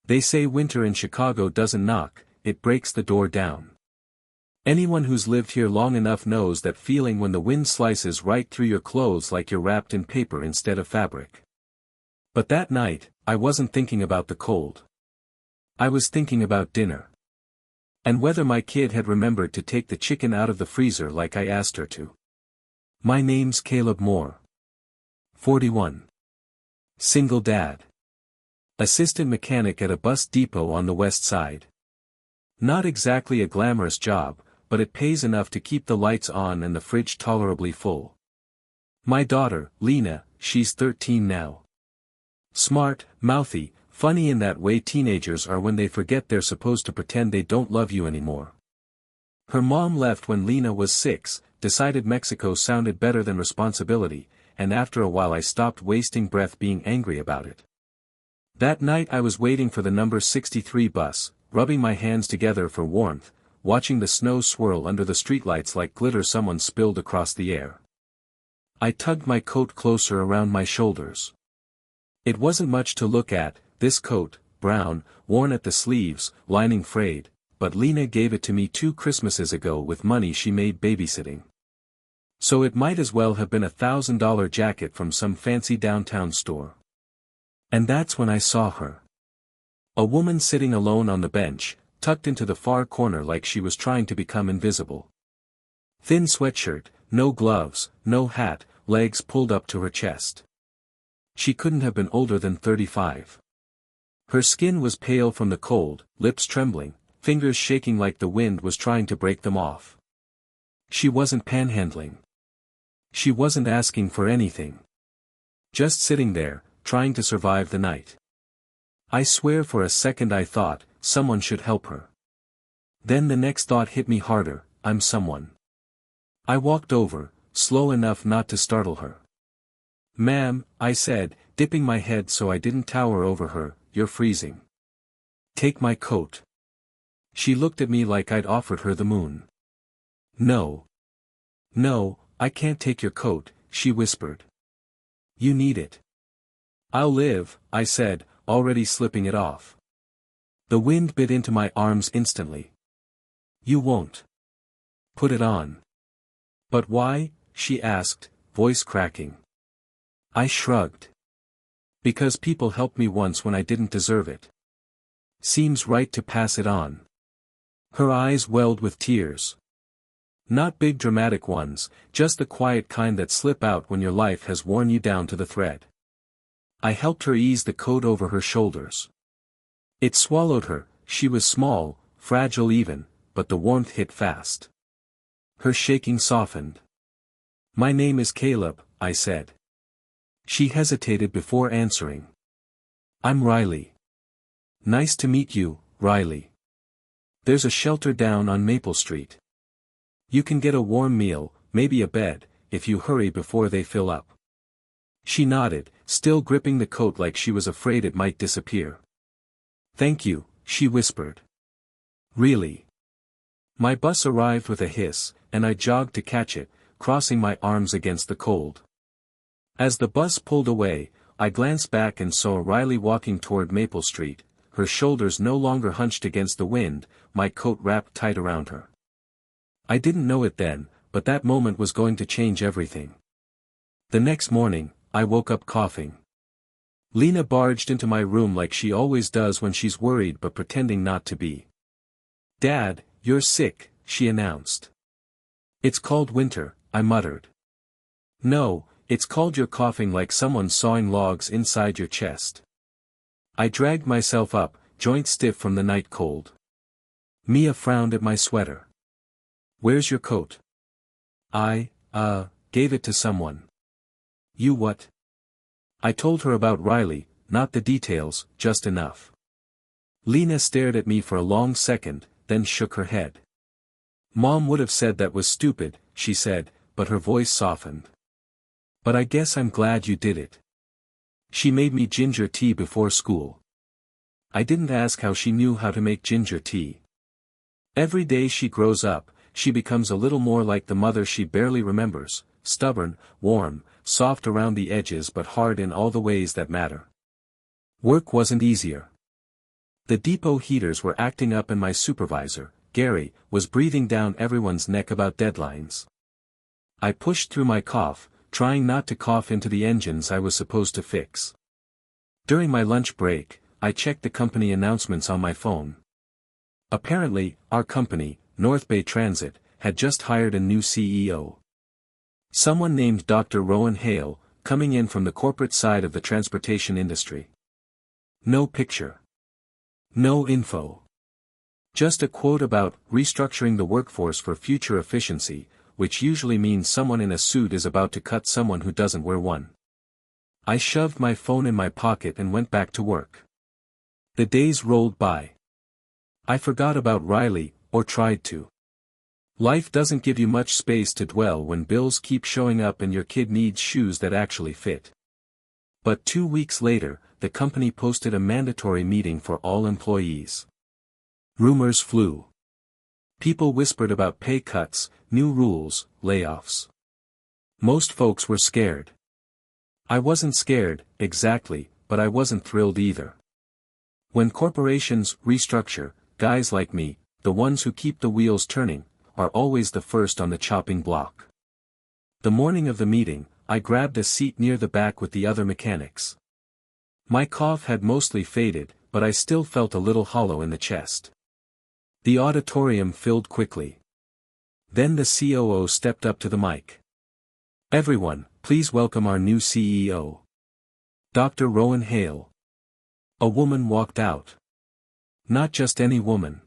They say winter in Chicago doesn't knock, it breaks the door down. Anyone who's lived here long enough knows that feeling when the wind slices right through your clothes like you're wrapped in paper instead of fabric. But that night, I wasn't thinking about the cold. I was thinking about dinner. And whether my kid had remembered to take the chicken out of the freezer like I asked her to. My name's Caleb Moore. 41. Single dad. Assistant mechanic at a bus depot on the west side. Not exactly a glamorous job, but it pays enough to keep the lights on and the fridge tolerably full. My daughter, Lena, she's 13 now. Smart, mouthy, funny in that way teenagers are when they forget they're supposed to pretend they don't love you anymore. Her mom left when Lena was 6, decided Mexico sounded better than responsibility, and after a while I stopped wasting breath being angry about it. That night I was waiting for the number 63 bus, rubbing my hands together for warmth, watching the snow swirl under the streetlights like glitter someone spilled across the air. I tugged my coat closer around my shoulders. It wasn't much to look at, this coat, brown, worn at the sleeves, lining frayed, but Lena gave it to me 2 Christmases ago with money she made babysitting. So it might as well have been a $1,000 jacket from some fancy downtown store. And that's when I saw her. A woman sitting alone on the bench, tucked into the far corner like she was trying to become invisible. Thin sweatshirt, no gloves, no hat, legs pulled up to her chest. She couldn't have been older than 35. Her skin was pale from the cold, lips trembling, fingers shaking like the wind was trying to break them off. She wasn't panhandling. She wasn't asking for anything. Just sitting there, trying to survive the night. I swear for a second I thought, someone should help her. Then the next thought hit me harder, I'm someone. I walked over, slow enough not to startle her. "Ma'am," I said, dipping my head so I didn't tower over her, "you're freezing. Take my coat." She looked at me like I'd offered her the moon. "No. No, I can't take your coat," she whispered. "You need it." "I'll live," I said, already slipping it off. The wind bit into my arms instantly. "You won't." "Put it on." "But why?" she asked, voice cracking. I shrugged. "Because people helped me once when I didn't deserve it. Seems right to pass it on." Her eyes welled with tears. Not big dramatic ones, just the quiet kind that slip out when your life has worn you down to the thread. I helped her ease the coat over her shoulders. It swallowed her, she was small, fragile even, but the warmth hit fast. Her shaking softened. "My name is Caleb," I said. She hesitated before answering. "I'm Riley." "Nice to meet you, Riley. There's a shelter down on Maple Street. You can get a warm meal, maybe a bed, if you hurry before they fill up." She nodded, still gripping the coat like she was afraid it might disappear. "Thank you," she whispered. "Really?" My bus arrived with a hiss, and I jogged to catch it, crossing my arms against the cold. As the bus pulled away, I glanced back and saw Riley walking toward Maple Street, her shoulders no longer hunched against the wind, my coat wrapped tight around her. I didn't know it then, but that moment was going to change everything. The next morning, I woke up coughing. Lena barged into my room like she always does when she's worried but pretending not to be. "Dad, you're sick," she announced. "It's called winter," I muttered. "No, it's called you're coughing like someone's sawing logs inside your chest." I dragged myself up, joints stiff from the night cold. Mia frowned at my sweater. "Where's your coat?" "I gave it to someone." "You what?" I told her about Riley, not the details, just enough. Lena stared at me for a long second, then shook her head. "Mom would have said that was stupid," she said, but her voice softened. "But I guess I'm glad you did it. She made me ginger tea before school." I didn't ask how she knew how to make ginger tea. Every day she grows up, she becomes a little more like the mother she barely remembers, stubborn, warm, soft around the edges but hard in all the ways that matter. Work wasn't easier. The depot heaters were acting up and my supervisor, Gary, was breathing down everyone's neck about deadlines. I pushed through my cough, trying not to cough into the engines I was supposed to fix. During my lunch break, I checked the company announcements on my phone. Apparently, our company, North Bay Transit, had just hired a new CEO. Someone named Dr. Rowan Hale, coming in from the corporate side of the transportation industry. No picture. No info. Just a quote about restructuring the workforce for future efficiency, which usually means someone in a suit is about to cut someone who doesn't wear one. I shoved my phone in my pocket and went back to work. The days rolled by. I forgot about Riley, or tried to. Life doesn't give you much space to dwell when bills keep showing up and your kid needs shoes that actually fit. But 2 weeks later, the company posted a mandatory meeting for all employees. Rumors flew. People whispered about pay cuts, new rules, layoffs. Most folks were scared. I wasn't scared, exactly, but I wasn't thrilled either. When corporations restructure, guys like me, the ones who keep the wheels turning, are always the first on the chopping block. The morning of the meeting, I grabbed a seat near the back with the other mechanics. My cough had mostly faded, but I still felt a little hollow in the chest. The auditorium filled quickly. Then the COO stepped up to the mic. "Everyone, please welcome our new CEO. Dr. Rowan Hale." A woman walked out. Not just any woman.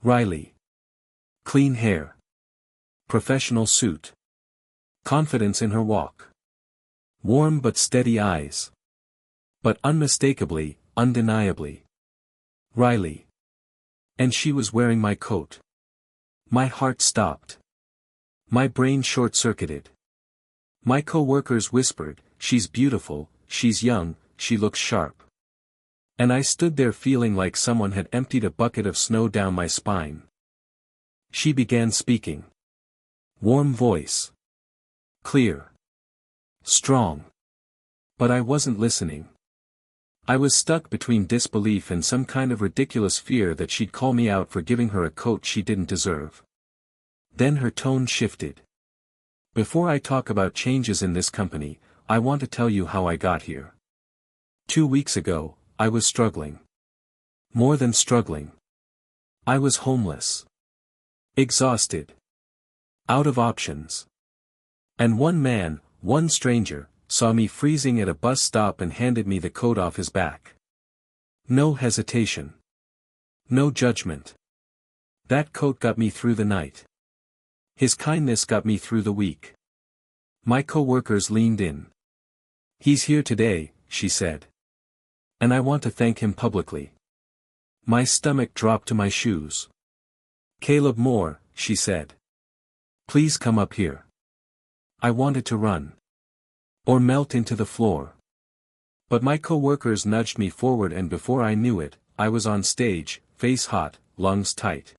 Riley. Clean hair. Professional suit. Confidence in her walk. Warm but steady eyes. But unmistakably, undeniably. Riley. And she was wearing my coat. My heart stopped. My brain short-circuited. My co-workers whispered, "She's beautiful, she's young, she looks sharp." And I stood there feeling like someone had emptied a bucket of snow down my spine. She began speaking. Warm voice. Clear. Strong. But I wasn't listening. I was stuck between disbelief and some kind of ridiculous fear that she'd call me out for giving her a coat she didn't deserve. Then her tone shifted. "Before I talk about changes in this company, I want to tell you how I got here. 2 weeks ago, I was struggling. More than struggling. I was homeless. Exhausted. Out of options. And one man, one stranger, saw me freezing at a bus stop and handed me the coat off his back. No hesitation. No judgment. That coat got me through the night. His kindness got me through the week. My co-workers leaned in. "He's here today," she said. "And I want to thank him publicly." My stomach dropped to my shoes. "Caleb Moore," she said. "Please come up here." I wanted to run. Or melt into the floor. But my co-workers nudged me forward and before I knew it, I was on stage, face hot, lungs tight.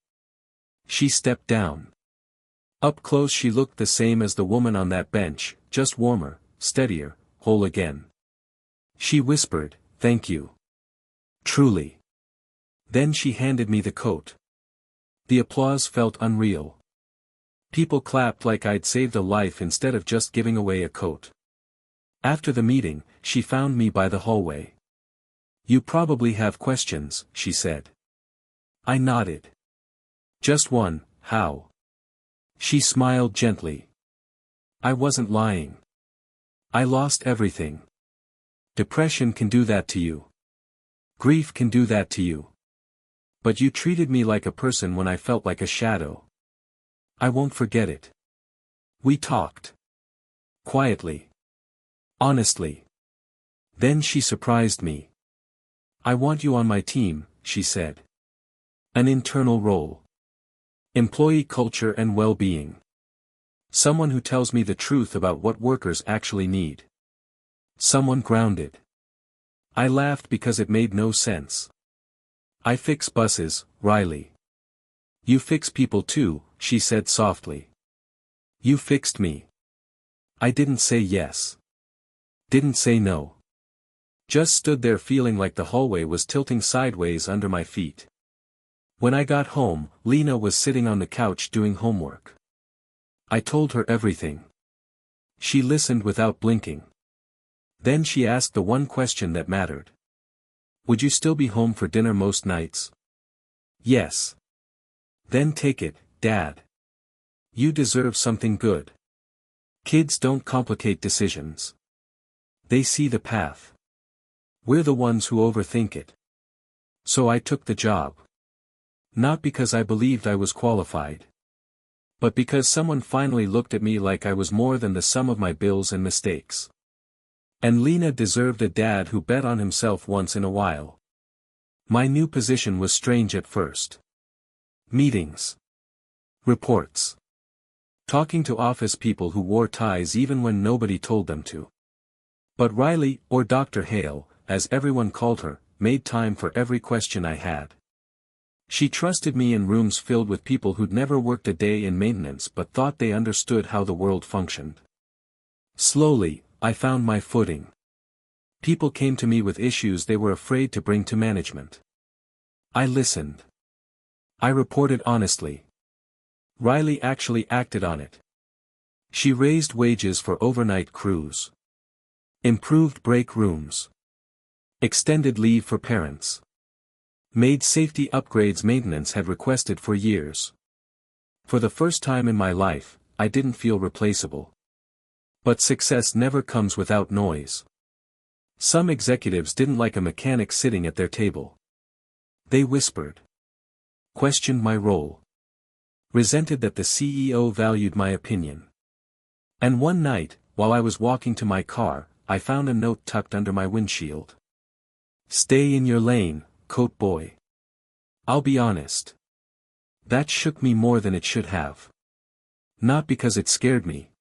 She stepped down. Up close she looked the same as the woman on that bench, just warmer, steadier, whole again. She whispered, "Thank you. Truly." Then she handed me the coat. The applause felt unreal. People clapped like I'd saved a life instead of just giving away a coat. After the meeting, she found me by the hallway. "You probably have questions," she said. I nodded. "Just one, how?" She smiled gently. "I wasn't lying. I lost everything. Depression can do that to you. Grief can do that to you. But you treated me like a person when I felt like a shadow. I won't forget it." We talked. Quietly. Honestly. Then she surprised me. "I want you on my team," she said. "An internal role. Employee culture and well-being. Someone who tells me the truth about what workers actually need. Someone grounded." I laughed because it made no sense. "I fix buses, Riley." "You fix people too," she said softly. "You fixed me." I didn't say yes. Didn't say no. Just stood there feeling like the hallway was tilting sideways under my feet. When I got home, Lena was sitting on the couch doing homework. I told her everything. She listened without blinking. Then she asked the one question that mattered. Would you still be home for dinner most nights? Yes. Then take it, Dad. You deserve something good. Kids don't complicate decisions. They see the path. We're the ones who overthink it. So I took the job. Not because I believed I was qualified. But because someone finally looked at me like I was more than the sum of my bills and mistakes. And Lena deserved a dad who bet on himself once in a while. My new position was strange at first. Meetings. Reports. Talking to office people who wore ties even when nobody told them to. But Riley, or Dr. Hale, as everyone called her, made time for every question I had. She trusted me in rooms filled with people who'd never worked a day in maintenance but thought they understood how the world functioned. Slowly, I found my footing. People came to me with issues they were afraid to bring to management. I listened. I reported honestly. Riley actually acted on it. She raised wages for overnight crews. Improved break rooms. Extended leave for parents. Made safety upgrades maintenance had requested for years. For the first time in my life, I didn't feel replaceable. But success never comes without noise. Some executives didn't like a mechanic sitting at their table. They whispered. Questioned my role. Resented that the CEO valued my opinion. And one night, while I was walking to my car, I found a note tucked under my windshield. Stay in your lane, coat boy. I'll be honest. That shook me more than it should have. Not because it scared me.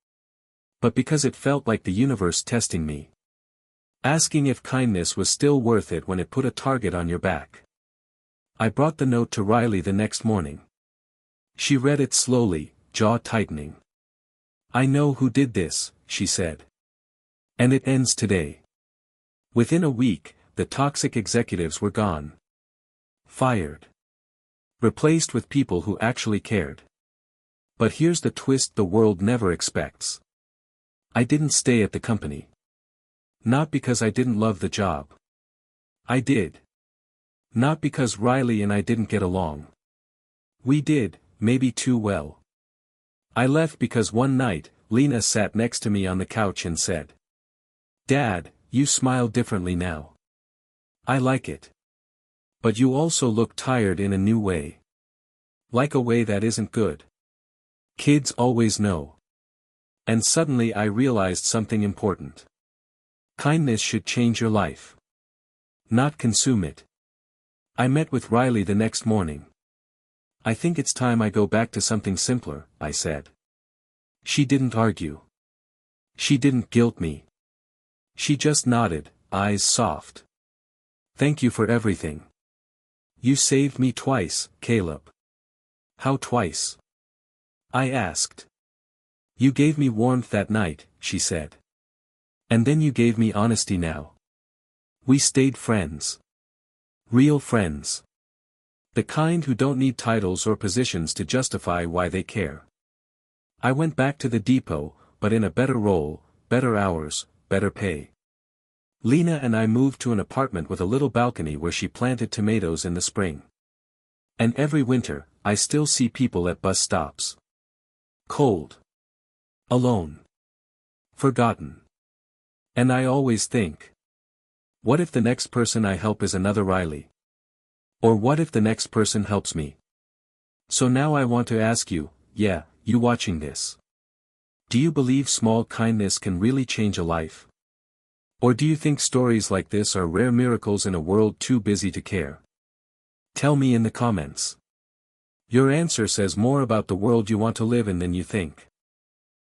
But because it felt like the universe testing me. Asking if kindness was still worth it when it put a target on your back. I brought the note to Riley the next morning. She read it slowly, jaw tightening. I know who did this, she said. And it ends today. Within a week, the toxic executives were gone. Fired. Replaced with people who actually cared. But here's the twist the world never expects. I didn't stay at the company. Not because I didn't love the job. I did. Not because Riley and I didn't get along. We did, maybe too well. I left because one night, Lena sat next to me on the couch and said, Dad, you smile differently now. I like it. But you also look tired in a new way. Like a way that isn't good. Kids always know. And suddenly I realized something important. Kindness should change your life. Not consume it. I met with Riley the next morning. I think it's time I go back to something simpler, I said. She didn't argue. She didn't guilt me. She just nodded, eyes soft. Thank you for everything. You saved me twice, Caleb. How twice? I asked. You gave me warmth that night, she said. And then you gave me honesty now. We stayed friends. Real friends. The kind who don't need titles or positions to justify why they care. I went back to the depot, but in a better role, better hours, better pay. Lena and I moved to an apartment with a little balcony where she planted tomatoes in the spring. And every winter, I still see people at bus stops. Cold. Alone. Forgotten. And I always think. What if the next person I help is another Riley? Or what if the next person helps me? So now I want to ask you, you watching this. Do you believe small kindness can really change a life? Or do you think stories like this are rare miracles in a world too busy to care? Tell me in the comments. Your answer says more about the world you want to live in than you think.